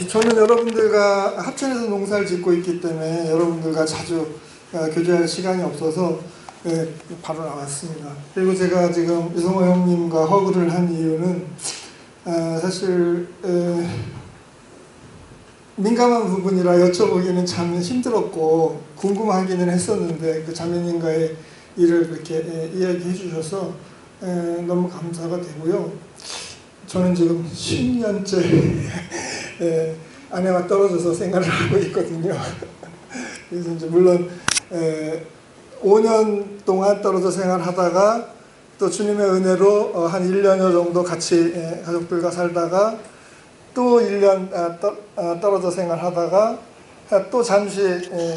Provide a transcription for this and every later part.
저는 여러분들과 합천에서 농사를 짓고 있기 때문에 여러분들과 자주 교제할 시간이 없어서 바로 나왔습니다. 그리고 제가 지금 유성호 형님과 허그를 한 이유는 사실 민감한 부분이라 여쭤보기는 참 힘들었고 궁금하기는 했었는데 그 자매님과의 일을 그렇게 이야기해 주셔서 너무 감사가 되고요. 저는 지금 10년째 아내와 떨어져서 생활을 하고 있거든요. 그래서 이제 물론 5년 동안 떨어져 생활하다가 또 주님의 은혜로 한 1년여 정도 같이 가족들과 살다가 또 1년 떨어져 생활하다가 또 잠시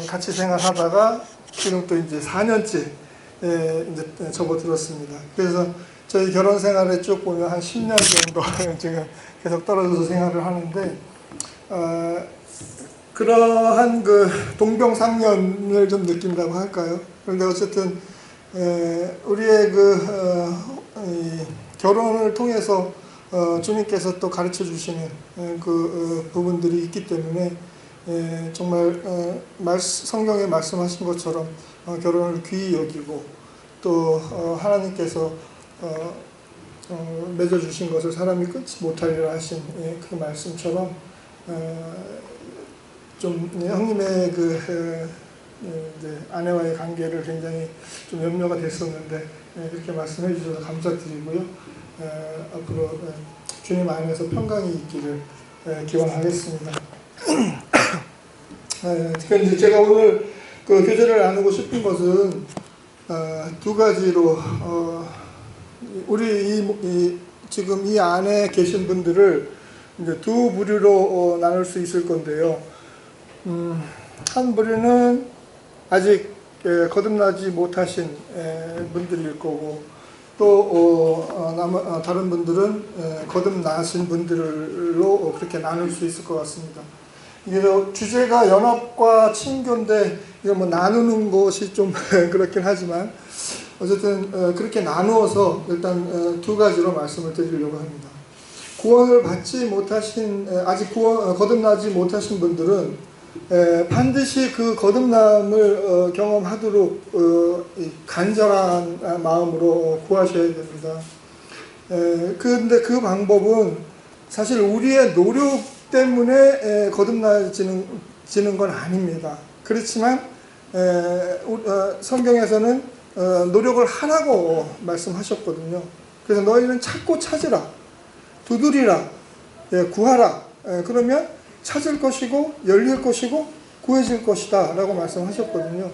같이 생활하다가 지금 또 이제 4년째 이제 접어들었습니다. 그래서 저희 결혼 생활에 쭉 보면 한 10년 정도 지금 계속 떨어져서 생활을 하는데 그러한 그 동병상련을 좀 느낀다고 할까요? 그런데 어쨌든 우리의 결혼을 통해서 주님께서 또 가르쳐 주시는 그 부분들이 있기 때문에 정말 성경에 말씀하신 것처럼 결혼을 귀히 여기고 또 하나님께서 맺어주신 것을 사람이 끊지 못하리라 하신 그 말씀처럼 좀 형님의 이제 아내와의 관계를 굉장히 좀 염려가 됐었는데 그렇게 말씀해 주셔서 감사드리고요. 앞으로 주님 안에서 평강이 있기를 기원하겠습니다. 이제 제가 오늘 그 교제를 나누고 싶은 것은 두 가지로 우리 지금 이 안에 계신 분들을 이제 두 부류로 나눌 수 있을 건데요. 한 부류는 아직 거듭나지 못하신 분들일 거고 또 다른 분들은 거듭나신 분들로 그렇게 나눌 수 있을 것 같습니다. 이게 주제가 연합과 친교인데 이거 뭐 나누는 것이 좀 그렇긴 하지만 어쨌든 그렇게 나누어서 일단 두 가지로 말씀을 드리려고 합니다. 구원을 받지 못하신 아직 거듭나지 못하신 분들은 반드시 그 거듭남을 경험하도록 간절한 마음으로 구하셔야 됩니다. 그런데 그 방법은 사실 우리의 노력 때문에 거듭나지는 건 아닙니다. 그렇지만 성경에서는 노력을 하라고 말씀하셨거든요. 그래서 너희는 찾고 찾으라, 두드리라, 구하라. 그러면 찾을 것이고 열릴 것이고 구해질 것이다 라고 말씀하셨거든요.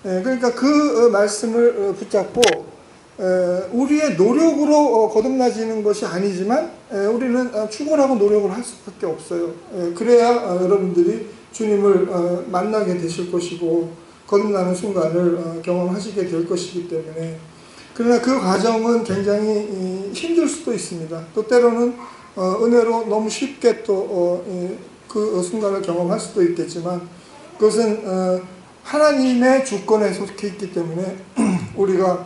그러니까 그 말씀을 붙잡고 우리의 노력으로 거듭나지는 것이 아니지만 우리는 축원하고 노력을 할 수밖에 없어요. 그래야 여러분들이 주님을 만나게 되실 것이고 거듭나는 순간을 경험하시게 될 것이기 때문에 그러나 그 과정은 굉장히 힘들 수도 있습니다. 또 때로는 은혜로 너무 쉽게 또 그 순간을 경험할 수도 있겠지만 그것은 하나님의 주권에 속해 있기 때문에 우리가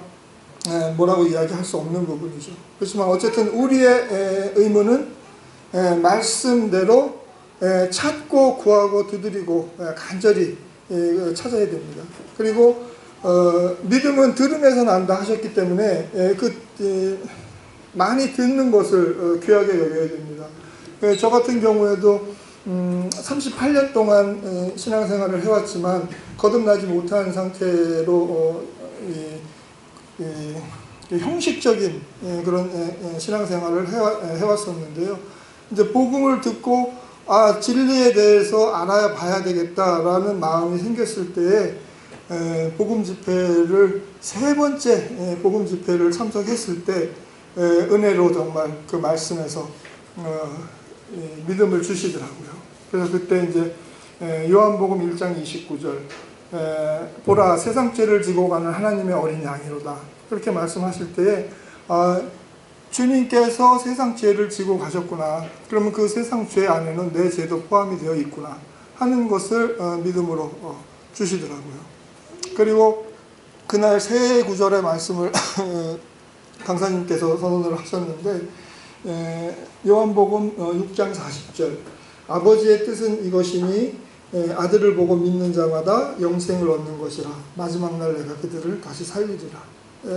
뭐라고 이야기할 수 없는 부분이죠. 그렇지만 어쨌든 우리의 의무는 말씀대로 찾고 구하고 두드리고 간절히 찾아야 됩니다. 그리고 믿음은 들음에서 난다 하셨기 때문에 많이 듣는 것을 귀하게 여겨야 됩니다. 저 같은 경우에도 38년 동안 신앙생활을 해왔지만 거듭나지 못한 상태로 형식적인 그런 신앙생활을 해왔었는데요. 이제 복음을 듣고 진리에 대해서 알아야 봐야 되겠다라는 마음이 생겼을 때에 복음 집회를 세 번째 복음 집회를 참석했을 때 은혜로 정말 그 말씀에서 믿음을 주시더라고요. 그래서 그때 이제 요한복음 1장 29절 보라 세상 죄를 지고 가는 하나님의 어린 양이로다 그렇게 말씀하실 때에 주님께서 세상 죄를 지고 가셨구나. 그러면 그 세상 죄 안에는 내 죄도 포함이 되어 있구나 하는 것을 믿음으로 주시더라고요. 그리고 그날 새 구절의 말씀을 강사님께서 선언을 하셨는데 요한복음 6장 40절 아버지의 뜻은 이것이니 아들을 보고 믿는 자마다 영생을 얻는 것이라. 마지막 날 내가 그들을 다시 살리리라.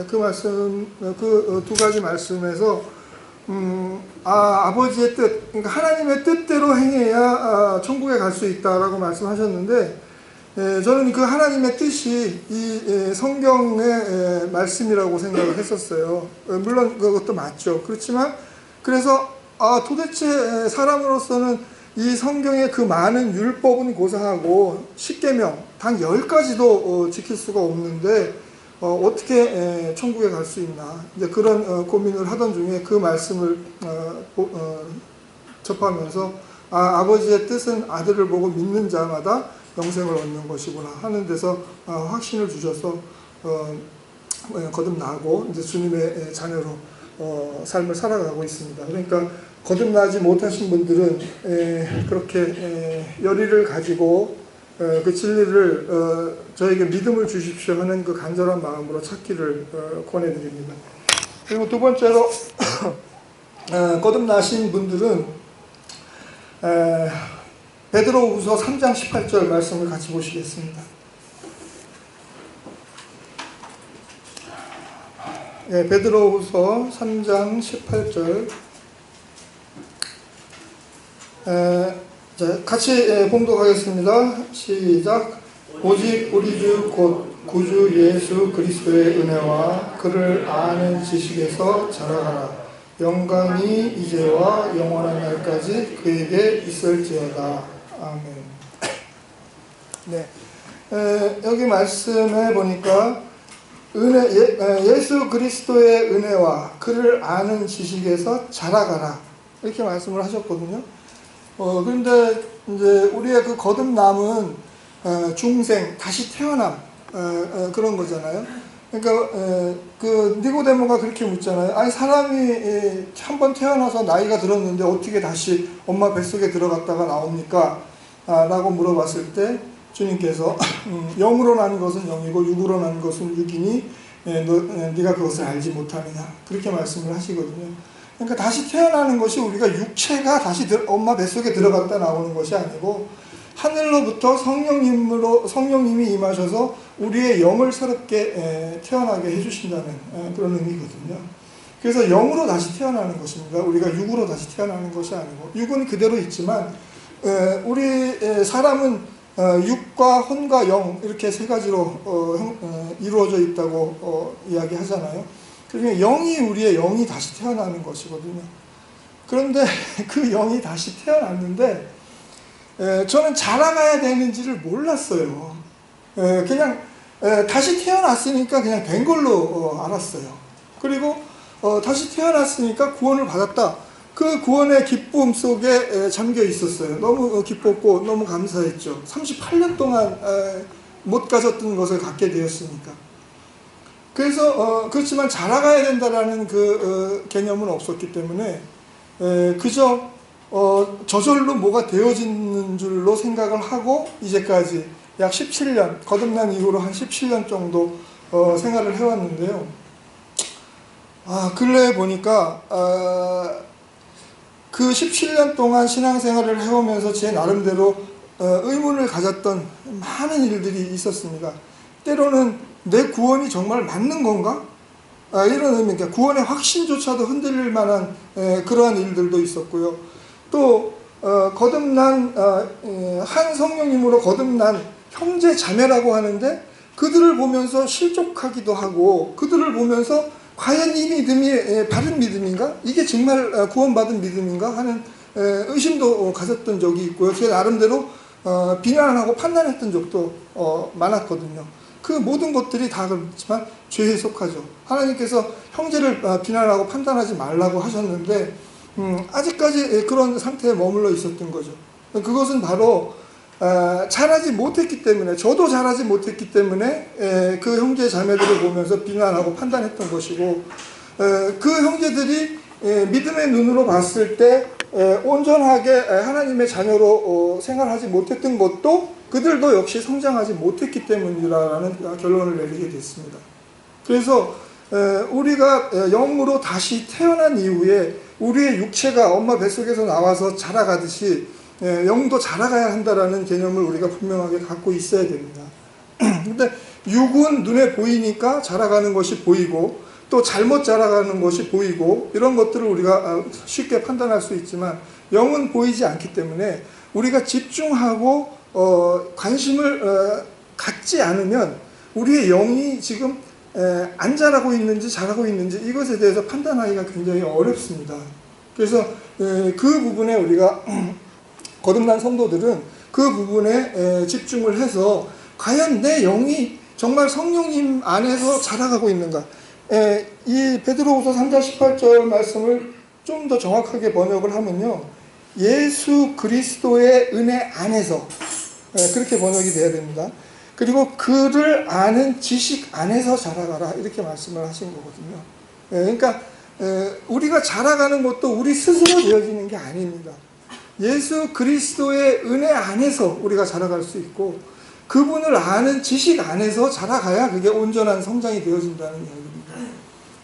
그 말씀, 그 두 가지 말씀에서 아버지의 뜻, 그러니까 하나님의 뜻대로 행해야 천국에 갈 수 있다라고 말씀하셨는데, 저는 그 하나님의 뜻이 이 성경의 말씀이라고 생각을 했었어요. 물론 그것도 맞죠. 그렇지만 그래서 도대체 사람으로서는 이 성경의 그 많은 율법은 고사하고 십계명 단 10가지도 지킬 수가 없는데 어떻게 천국에 갈 수 있나, 이제 그런 고민을 하던 중에 그 말씀을 접하면서 아버지의 뜻은 아들을 보고 믿는 자마다 영생을 얻는 것이구나 하는 데서 확신을 주셔서 거듭나고 이제 주님의 자녀로 삶을 살아가고 있습니다. 그러니까 거듭나지 못하신 분들은 그렇게 열의를 가지고 그 진리를 저에게 믿음을 주십시오 하는 그 간절한 마음으로 찾기를 권해드립니다. 그리고 두 번째로 거듭나신 분들은 베드로후서 3장 18절 말씀을 같이 보시겠습니다. 베드로후서 3장 18절 같이 봉독하겠습니다. 시작. 오직 우리 주 곧 구주 예수 그리스도의 은혜와 그를 아는 지식에서 자라가라. 영광이 이제와 영원한 날까지 그에게 있을지어다. 아멘. 네, 여기 말씀해 보니까 예수 그리스도의 은혜와 그를 아는 지식에서 자라가라 이렇게 말씀을 하셨거든요. 그런데 이제 우리의 그 거듭남은 중생, 다시 태어남 그런 거잖아요. 그러니까 그 니고데모가 그렇게 묻잖아요. 아니 사람이 한번 태어나서 나이가 들었는데 어떻게 다시 엄마 뱃속에 들어갔다가 나옵니까? 라고 물어봤을 때 주님께서 영으로 난 것은 영이고 육으로 난 것은 육이니 네가 그것을 알지 못하느냐 그렇게 말씀을 하시거든요. 그러니까 다시 태어나는 것이 우리가 육체가 다시 엄마 뱃속에 들어갔다 나오는 것이 아니고 하늘로부터 성령님이 임하셔서 우리의 영을 새롭게 태어나게 해주신다는 그런 의미거든요. 그래서 영으로 다시 태어나는 것입니다. 우리가 육으로 다시 태어나는 것이 아니고, 육은 그대로 있지만 우리 사람은 육과 혼과 영 이렇게 세 가지로 이루어져 있다고 이야기하잖아요. 그러면 영이 우리의 영이 다시 태어나는 것이거든요. 그런데 그 영이 다시 태어났는데 저는 자라가야 되는지를 몰랐어요. 그냥 다시 태어났으니까 그냥 된 걸로 알았어요. 그리고 다시 태어났으니까 구원을 받았다. 그 구원의 기쁨 속에 잠겨 있었어요. 너무 기뻤고 너무 감사했죠. 38년 동안 못 가졌던 것을 갖게 되었으니까. 그래서 그렇지만 자라가야 된다라는 그 개념은 없었기 때문에 그저 저절로 뭐가 되어지는 줄로 생각을 하고 이제까지 약 17년, 거듭난 이후로 한 17년 정도 생활을 해왔는데요. 근래에 보니까 그 17년 동안 신앙생활을 해오면서 제 나름대로 의문을 가졌던 많은 일들이 있었습니다. 때로는 내 구원이 정말 맞는 건가? 이런 의미니까 구원의 확신조차도 흔들릴 만한 그러한 일들도 있었고요. 또 거듭난 한 성령님으로 거듭난 형제 자매라고 하는데 그들을 보면서 실족하기도 하고 그들을 보면서 과연 이 믿음이 바른 믿음인가? 이게 정말 구원받은 믿음인가? 하는 의심도 가졌던 적이 있고요. 제 나름대로 비난하고 판단했던 적도 많았거든요. 그 모든 것들이 다 그렇지만 죄에 속하죠. 하나님께서 형제를 비난하고 판단하지 말라고 하셨는데 아직까지 그런 상태에 머물러 있었던 거죠. 그것은 바로 잘하지 못했기 때문에, 저도 잘하지 못했기 때문에 그 형제 자매들을 보면서 비난하고 판단했던 것이고, 그 형제들이 믿음의 눈으로 봤을 때 온전하게 하나님의 자녀로 생활하지 못했던 것도 그들도 역시 성장하지 못했기 때문이라는 결론을 내리게 됐습니다. 그래서 우리가 영으로 다시 태어난 이후에 우리의 육체가 엄마 뱃속에서 나와서 자라가듯이 영도 자라가야 한다라는 개념을 우리가 분명하게 갖고 있어야 됩니다. 근데 육은 눈에 보이니까 자라가는 것이 보이고 또 잘못 자라가는 것이 보이고 이런 것들을 우리가 쉽게 판단할 수 있지만 영은 보이지 않기 때문에 우리가 집중하고 관심을 갖지 않으면 우리의 영이 지금 안 자라고 있는지 자라고 있는지 이것에 대해서 판단하기가 굉장히 어렵습니다. 그래서 그 부분에 우리가 거듭난 성도들은 그 부분에 집중을 해서 과연 내 영이 정말 성령님 안에서 자라가고 있는가. 이 베드로후서 3장 18절 말씀을 좀 더 정확하게 번역을 하면요, 예수 그리스도의 은혜 안에서, 그렇게 번역이 돼야 됩니다. 그리고 그를 아는 지식 안에서 자라가라, 이렇게 말씀을 하신 거거든요. 그러니까 우리가 자라가는 것도 우리 스스로 되어지는 게 아닙니다. 예수 그리스도의 은혜 안에서 우리가 자라갈 수 있고 그분을 아는 지식 안에서 자라가야 그게 온전한 성장이 되어진다는 이야기입니다.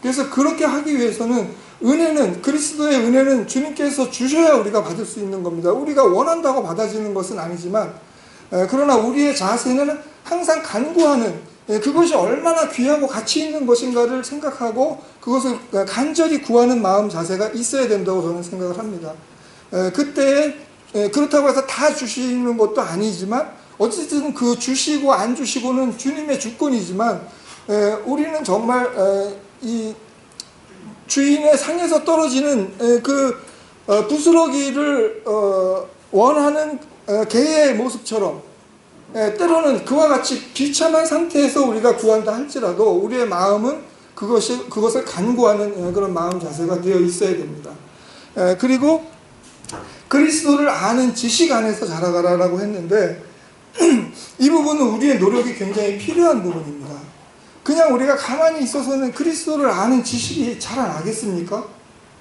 그래서 그렇게 하기 위해서는 은혜는, 그리스도의 은혜는 주님께서 주셔야 우리가 받을 수 있는 겁니다. 우리가 원한다고 받아지는 것은 아니지만, 그러나 우리의 자세는 항상 간구하는, 그것이 얼마나 귀하고 가치 있는 것인가를 생각하고 그것을 간절히 구하는 마음 자세가 있어야 된다고 저는 생각을 합니다. 그때 그렇다고 해서 다 주시는 것도 아니지만 어쨌든 그 주시고 안 주시고는 주님의 주권이지만 우리는 정말 이 주인의 상에서 떨어지는 그 부스러기를 원하는 개의 모습처럼 때로는 그와 같이 비참한 상태에서 우리가 구한다 할지라도 우리의 마음은 그것을 간구하는 그런 마음 자세가 되어 있어야 됩니다. 그리고 그리스도를 아는 지식 안에서 자라가라라고 했는데 이 부분은 우리의 노력이 굉장히 필요한 부분입니다. 그냥 우리가 가만히 있어서는 그리스도를 아는 지식이 자라나겠습니까?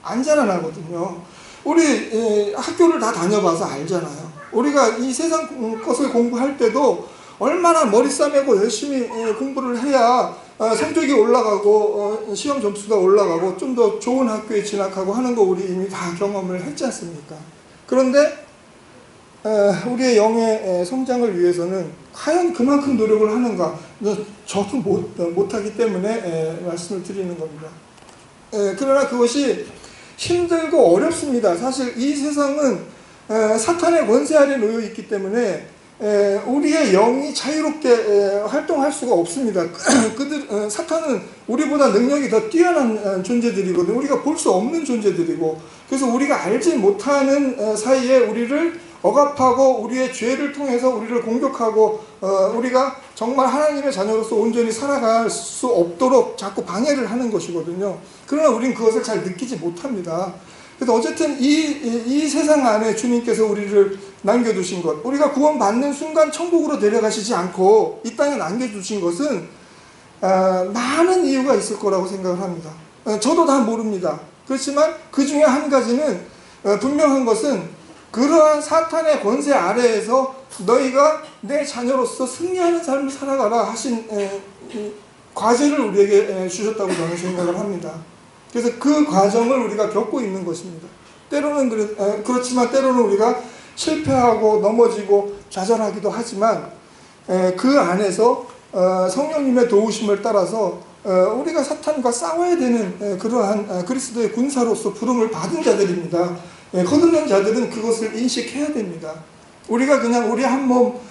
안 자라나거든요. 우리 학교를 다 다녀봐서 알잖아요. 우리가 이 세상 것을 공부할 때도 얼마나 머리 싸매고 열심히 공부를 해야 성적이 올라가고 시험 점수가 올라가고 좀 더 좋은 학교에 진학하고 하는 거 우리 이미 다 경험을 했지 않습니까? 그런데 우리의 영의 성장을 위해서는 과연 그만큼 노력을 하는가? 저도 못하기 때문에 말씀을 드리는 겁니다. 그러나 그것이 힘들고 어렵습니다. 사실 이 세상은 사탄의 권세 아래 놓여 있기 때문에 우리의 영이 자유롭게 활동할 수가 없습니다. 사탄은 우리보다 능력이 더 뛰어난 존재들이거든요. 우리가 볼 수 없는 존재들이고, 그래서 우리가 알지 못하는 사이에 우리를 억압하고 우리의 죄를 통해서 우리를 공격하고 우리가 정말 하나님의 자녀로서 온전히 살아갈 수 없도록 자꾸 방해를 하는 것이거든요. 그러나 우리는 그것을 잘 느끼지 못합니다. 그래서 어쨌든 이 세상 안에 주님께서 우리를 남겨두신 것, 우리가 구원받는 순간 천국으로 데려가시지 않고 이 땅에 남겨두신 것은 많은 이유가 있을 거라고 생각을 합니다. 저도 다 모릅니다. 그렇지만 그 중에 한 가지는 분명한 것은 그러한 사탄의 권세 아래에서 너희가 내 자녀로서 승리하는 삶을 살아가라 하신 과제를 우리에게 주셨다고 저는 생각을 합니다. 그래서 그 과정을 우리가 겪고 있는 것입니다. 때로는 그렇지만 때로는 우리가 실패하고 넘어지고 좌절하기도 하지만 그 안에서 성령님의 도우심을 따라서 우리가 사탄과 싸워야 되는 그러한 그리스도의 군사로서 부름을 받은 자들입니다. 거듭난 자들은 그것을 인식해야 됩니다. 우리가 그냥 우리 한 몸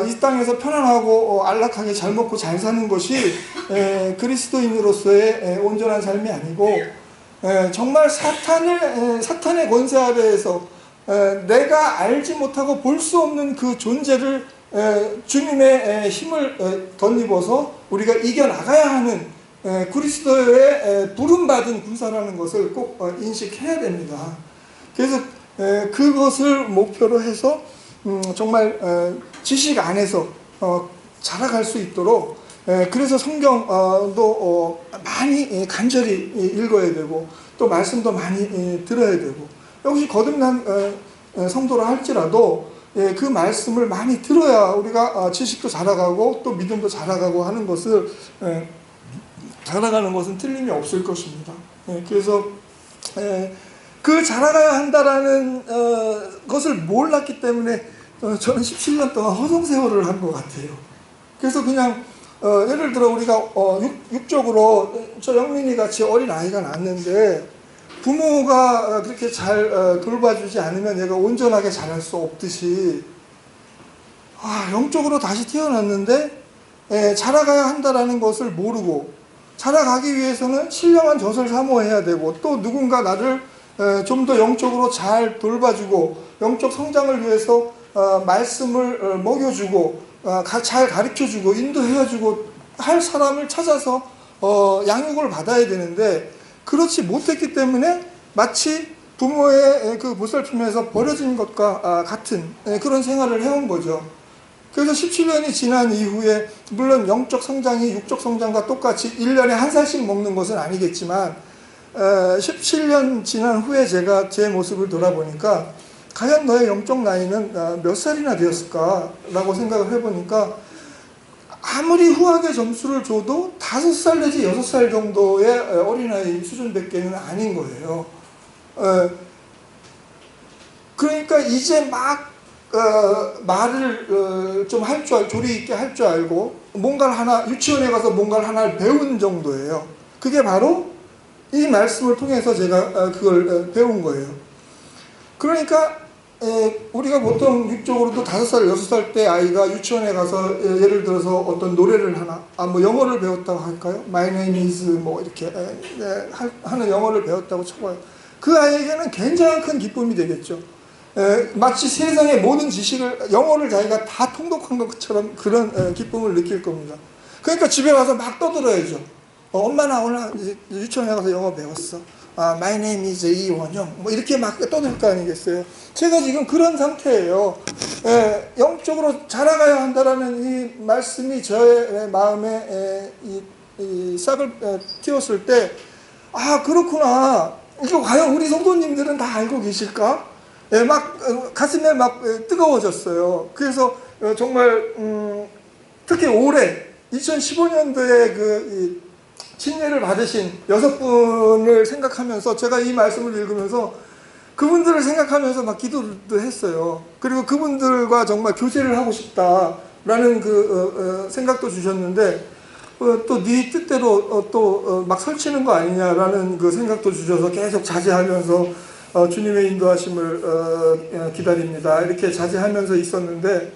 이 땅에서 편안하고 안락하게 잘 먹고 잘 사는 것이 그리스도인으로서의 온전한 삶이 아니고 정말 사탄의 권세 아래에서 내가 알지 못하고 볼 수 없는 그 존재를 주님의 힘을 덧입어서 우리가 이겨나가야 하는 그리스도의 부름받은 군사라는 것을 꼭 인식해야 됩니다. 그래서 그것을 목표로 해서 정말 지식 안에서 자라갈 수 있도록 그래서 성경도 많이 간절히 읽어야 되고 또 말씀도 많이 들어야 되고 역시 거듭난 성도라 할지라도 그 말씀을 많이 들어야 우리가 지식도 자라가고 또 믿음도 자라가고 하는 것을 자라가는 것은 틀림이 없을 것입니다. 그래서 그 자라가야 한다라는 것을 몰랐기 때문에 저는 17년 동안 허송세월을 한 것 같아요. 그래서 그냥 예를 들어 우리가 육적으로 저 영민이 같이 어린 아이가 낳았는데 부모가 그렇게 잘 돌봐주지 않으면 얘가 온전하게 자랄 수 없듯이 영적으로 다시 태어났는데 자라가야 한다라는 것을 모르고 자라가기 위해서는 신령한 젖을 사모해야 되고 또 누군가 나를 좀 더 영적으로 잘 돌봐주고 영적 성장을 위해서 말씀을 먹여주고 잘 가르쳐주고 인도해주고 할 사람을 찾아서 양육을 받아야 되는데 그렇지 못했기 때문에 마치 부모의 그 보살핌에서 버려진 것과 같은 그런 생활을 해온 거죠. 그래서 17년이 지난 이후에 물론 영적 성장이 육적 성장과 똑같이 1년에 한 살씩 먹는 것은 아니겠지만 17년 지난 후에 제가 제 모습을 돌아보니까 과연 너의 영적 나이는 몇 살이나 되었을까 라고 생각을 해보니까 아무리 후하게 점수를 줘도 5살 내지 6살 정도의 어린아이 수준밖에는 아닌 거예요. 그러니까 이제 막 말을 좀 할 줄 조리 있게 할 줄 알고 뭔가를 하나 유치원에 가서 뭔가를 하나를 배운 정도예요. 그게 바로 이 말씀을 통해서 제가 그걸 배운 거예요. 그러니까 우리가 보통 육적으로도 5살, 6살 때 아이가 유치원에 가서 예를 들어서 어떤 노래를 하나, 뭐 영어를 배웠다고 할까요? My name is 뭐 이렇게 하는 영어를 배웠다고 쳐봐요. 그 아이에게는 굉장히 큰 기쁨이 되겠죠. 마치 세상의 모든 지식을 영어를 자기가 다 통독한 것처럼 그런 기쁨을 느낄 겁니다. 그러니까 집에 와서 막 떠들어야죠. 엄마 나 오늘 유치원에 가서 영어 배웠어. My name is 이원영. 뭐 이렇게 막 떠들 거 아니겠어요. 제가 지금 그런 상태예요. 영적으로 자라가야 한다라는 이 말씀이 저의 마음에 이 싹을 틔웠을 때 그렇구나. 이거 과연 우리 성도님들은 다 알고 계실까? 막 가슴에 막 뜨거워졌어요. 그래서 정말 특히 올해 2015년도에 그 친례를 받으신 6분을 생각하면서 제가 이 말씀을 읽으면서 그분들을 생각하면서 막 기도도 했어요. 그리고 그분들과 정말 교제를 하고 싶다라는 그 생각도 주셨는데 또 네 뜻대로 또 막 설치는 거 아니냐라는 그 생각도 주셔서 계속 자제하면서 주님의 인도하심을 기다립니다. 이렇게 자제하면서 있었는데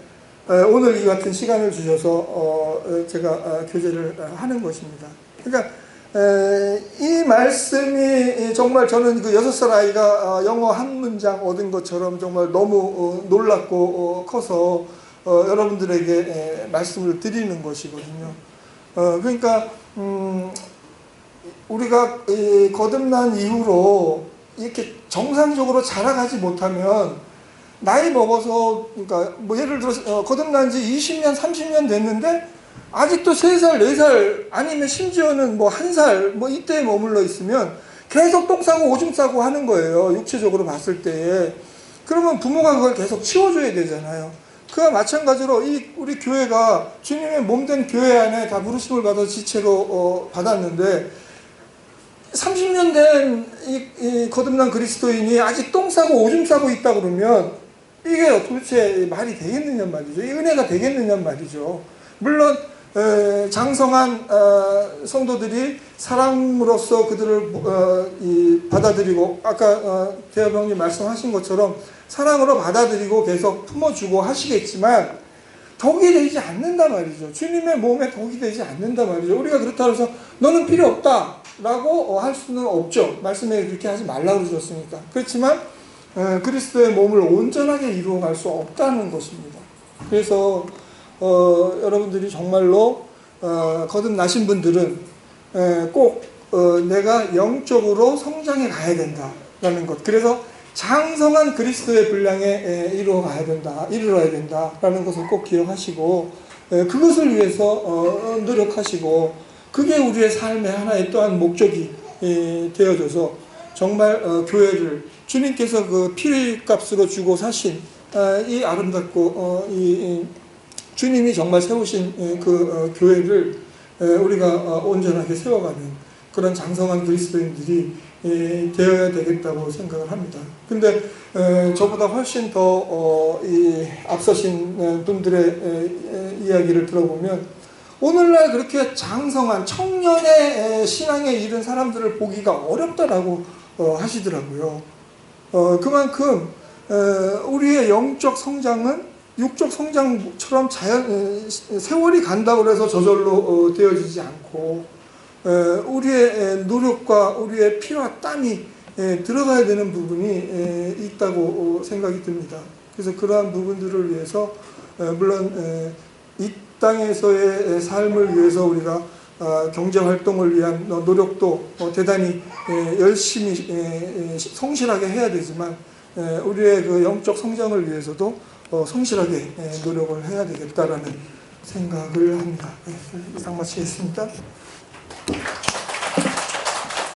오늘 이 같은 시간을 주셔서 제가 교제를 하는 것입니다. 그러니까 이 말씀이 정말 저는 그 6살 아이가 영어 한 문장 얻은 것처럼 정말 너무 놀랍고 커서 여러분들에게 말씀을 드리는 것이거든요. 그러니까 우리가 거듭난 이후로 이렇게 정상적으로 자라가지 못하면 나이 먹어서 그러니까 뭐 예를 들어서 거듭난 지 20년 30년 됐는데 아직도 3살 4살 아니면 심지어는 뭐 1살 뭐 이때에 머물러 있으면 계속 똥 싸고 오줌 싸고 하는 거예요. 육체적으로 봤을 때에. 그러면 부모가 그걸 계속 치워줘야 되잖아요. 그와 마찬가지로 우리 교회가 주님의 몸된 교회 안에 다 부르심을 받아서 지체로 받았는데 30년 된 이 거듭난 그리스도인이 아직 똥 싸고 오줌 싸고 있다 그러면 이게 도대체 말이 되겠느냐 말이죠. 이 은혜가 되겠느냐 말이죠. 물론 장성한 성도들이 사랑으로서 그들을 받아들이고 아까 대화병님 말씀하신 것처럼 사랑으로 받아들이고 계속 품어주고 하시겠지만 덕이 되지 않는다 말이죠. 주님의 몸에 덕이 되지 않는다 말이죠. 우리가 그렇다고 해서 너는 필요 없다 라고 할 수는 없죠. 말씀에 그렇게 하지 말라고 그러셨으니까. 그렇지만 그리스도의 몸을 온전하게 이루어갈 수 없다는 것입니다. 그래서 여러분들이 정말로 거듭나신 분들은 꼭 내가 영적으로 성장해 가야 된다라는 것. 그래서 장성한 그리스도의 분량에 이루어야 된다라는 것을 꼭 기억하시고 그것을 위해서 노력하시고 그게 우리의 삶의 하나의 또한 목적이 되어져서 정말 교회를 주님께서 그 피값으로 주고 사신 이 아름답고 이 주님이 정말 세우신 그 교회를 우리가 온전하게 세워가는 그런 장성한 그리스도인들이 되어야 되겠다고 생각을 합니다. 근데 저보다 훨씬 더 앞서신 분들의 이야기를 들어보면 오늘날 그렇게 장성한 청년의 신앙에 이른 사람들을 보기가 어렵다라고 하시더라고요. 그만큼 우리의 영적 성장은 육적 성장처럼 세월이 간다고 해서 저절로 되어지지 않고 우리의 노력과 우리의 피와 땀이 들어가야 되는 부분이 있다고 생각이 듭니다. 그래서 그러한 부분들을 위해서 물론 이 땅에서의 삶을 위해서 우리가 경제활동을 위한 노력도 대단히 열심히 성실하게 해야 되지만 우리의 그 영적 성장을 위해서도 성실하게 노력을 해야 되겠다라는 생각을 합니다. 이상 마치겠습니다.